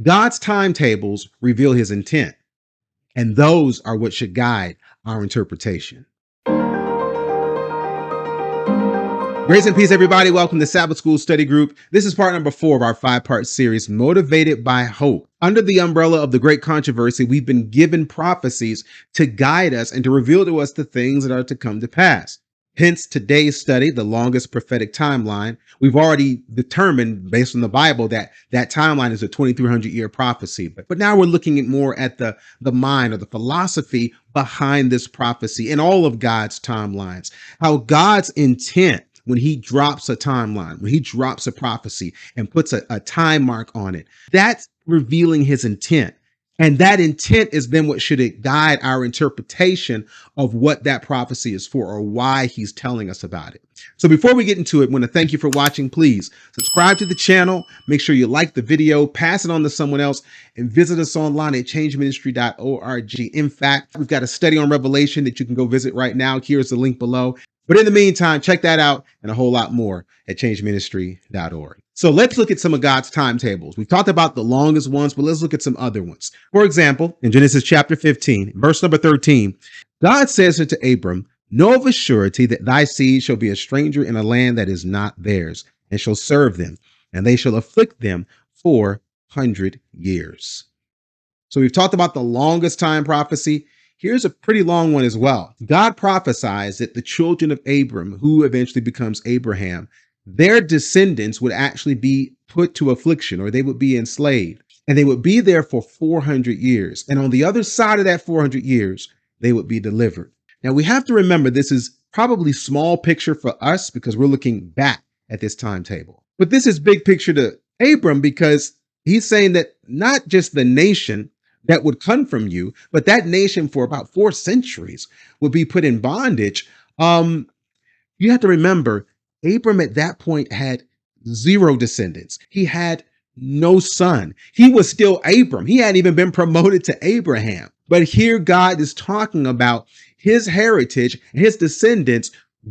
God's timetables reveal his intent, and those are what should guide our interpretation. Grace and peace, everybody. Welcome to Sabbath School Study Group. This is part number 4 of our 5-part series, Motivated by Hope. Under the umbrella of the Great Controversy, we've been given prophecies to guide us and to reveal to us the things that are to come to pass. Hence today's study, the longest prophetic timeline. We've already determined, based on the Bible, that that timeline is a 2,300-year prophecy. But now we're looking at more at the mind or the philosophy behind this prophecy and all of God's timelines. How God's intent, when he drops a timeline, when he drops a prophecy and puts a time mark on it, that's revealing his intent. And that intent is then what should guide our interpretation of what that prophecy is for or why he's telling us about it. So before we get into it, I want to thank you for watching. Please subscribe to the channel. Make sure you like the video, pass it on to someone else, and visit us online at changeministry.org. In fact, we've got a study on Revelation that you can go visit right now. Here's the link below. But in the meantime, check that out and a whole lot more at changeministry.org. So let's look at some of God's timetables. We've talked about the longest ones, but let's look at some other ones. For example, in Genesis chapter 15, verse number 13, God says unto Abram, "Know of a surety that thy seed shall be a stranger in a land that is not theirs, and shall serve them, and they shall afflict them 400 years." So we've talked about the longest time prophecy. Here's a pretty long one as well. God prophesies that the children of Abram, who eventually becomes Abraham, their descendants would actually be put to affliction, or they would be enslaved, and they would be there for 400 years. And on the other side of that 400 years, they would be delivered. Now we have to remember this is probably small picture for us because we're looking back at this timetable. But this is big picture to Abram because he's saying that not just the nation that would come from you, but that nation for about 4 centuries would be put in bondage. You have to remember, Abram at that point had 0 descendants. He had no son. He was still Abram. He hadn't even been promoted to Abraham. But here God is talking about his heritage and his descendants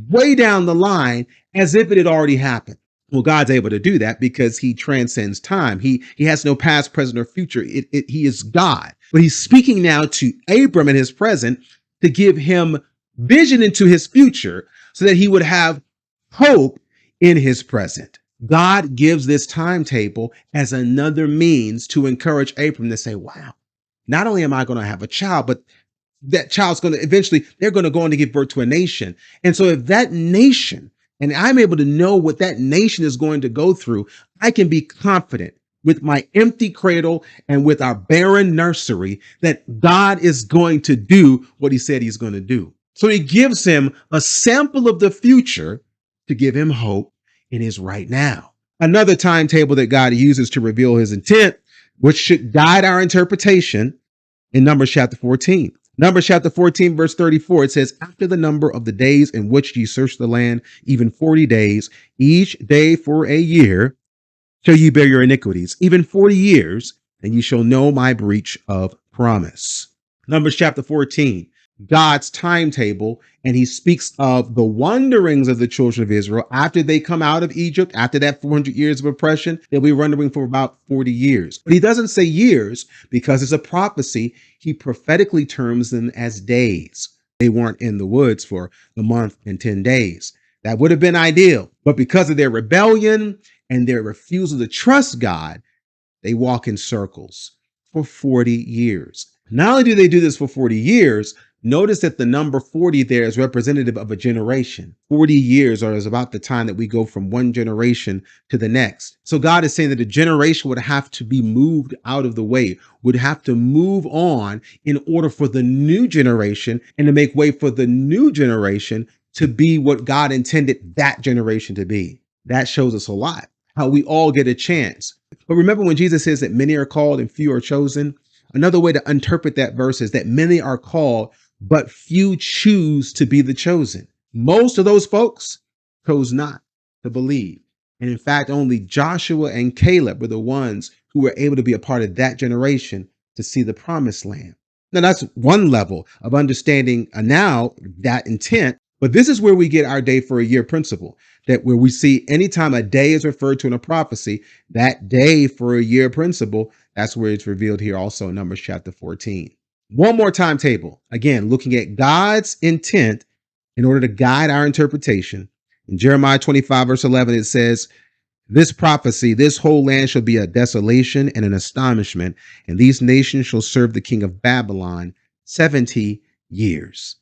way down the line as if it had already happened. Well, God's able to do that because he transcends time. He has no past, present, or future. He is God. But he's speaking now to Abram in his present to give him vision into his future so that he would have hope in his present. God gives this timetable as another means to encourage Abram to say, wow, not only am I going to have a child, but that child's going to eventually, they're going to go on to give birth to a nation. And so if that nation, and I'm able to know what that nation is going to go through, I can be confident with my empty cradle and with our barren nursery that God is going to do what he said he's going to do. So he gives him a sample of the future to give him hope in his right now. Another timetable that God uses to reveal his intent, which should guide our interpretation, in Numbers chapter 14. Numbers chapter 14, verse 34, it says, "After the number of the days in which ye search the land, even 40 days, each day for a year, shall ye bear your iniquities, even 40 years, and ye shall know my breach of promise." Numbers chapter 14, God's timetable, and he speaks of the wanderings of the children of Israel after they come out of Egypt, after that 400 years of oppression. They'll be wandering for about 40 years. But he doesn't say years because it's a prophecy. He prophetically terms them as days. They weren't in the woods for a month and 10 days. That would have been ideal. But because of their rebellion and their refusal to trust God, they walk in circles for 40 years. Not only do they do this for 40 years, notice that the number 40 there is representative of a generation. 40 years is about the time that we go from one generation to the next. So God is saying that a generation would have to be moved out of the way, would have to move on in order for the new generation and to make way for the new generation to be what God intended that generation to be. That shows us a lot, how we all get a chance. But remember when Jesus says that many are called and few are chosen? Another way to interpret that verse is that many are called, but few choose to be the chosen. Most of those folks chose not to believe. And in fact, only Joshua and Caleb were the ones who were able to be a part of that generation to see the promised land. Now, that's one level of understanding now that intent. But this is where we get our day for a year principle, that where we see anytime a day is referred to in a prophecy, that day for a year principle That's where it's revealed here also in Numbers chapter 14. One more timetable. Again, looking at God's intent in order to guide our interpretation. In Jeremiah 25, verse 11, it says, this prophecy, this whole land shall be a desolation and an astonishment, and these nations shall serve the king of Babylon 70 years.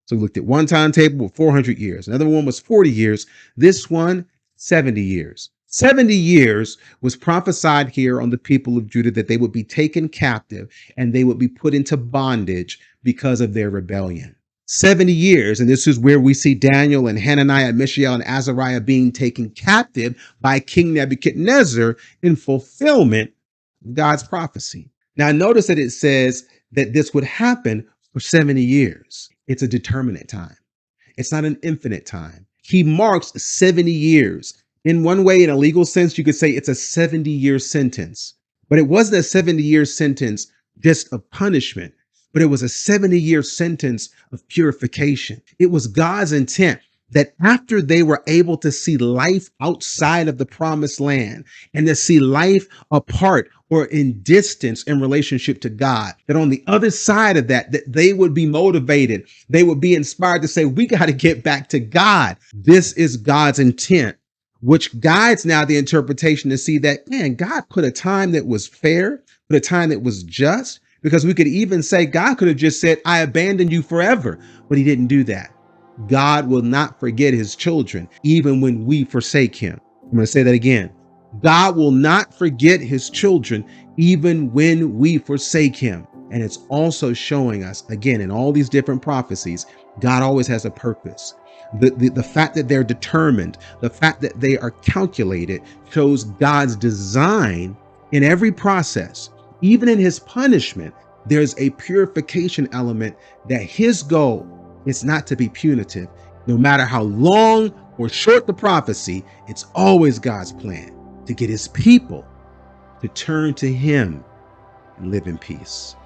So we looked at one timetable with 400 years. Another one was 40 years. This one, 70 years. 70 years was prophesied here on the people of Judah that they would be taken captive and they would be put into bondage because of their rebellion. 70 years, and this is where we see Daniel and Hananiah, Mishael, and Azariah being taken captive by King Nebuchadnezzar in fulfillment of God's prophecy. Now, notice that it says that this would happen for 70 years. It's a determinate time. It's not an infinite time. He marks 70 years. In one way, in a legal sense, you could say it's a 70-year sentence, but it wasn't a 70-year sentence just of punishment, but it was a 70-year sentence of purification. It was God's intent that after they were able to see life outside of the promised land and to see life apart or in distance in relationship to God, that on the other side of that, that they would be motivated. They would be inspired to say, we got to get back to God. This is God's intent, which guides now the interpretation to see that, man, God put a time that was fair, put a time that was just, because we could even say God could have just said, I abandoned you forever, but he didn't do that. God will not forget his children, even when we forsake him. I'm going to say that again. God will not forget his children, even when we forsake him. And it's also showing us, again, in all these different prophecies, God always has a purpose. The fact that they're determined, the fact that they are calculated shows God's design in every process. Even in his punishment, there's a purification element that his goal is not to be punitive. No matter how long or short the prophecy, it's always God's plan to get his people to turn to him and live in peace.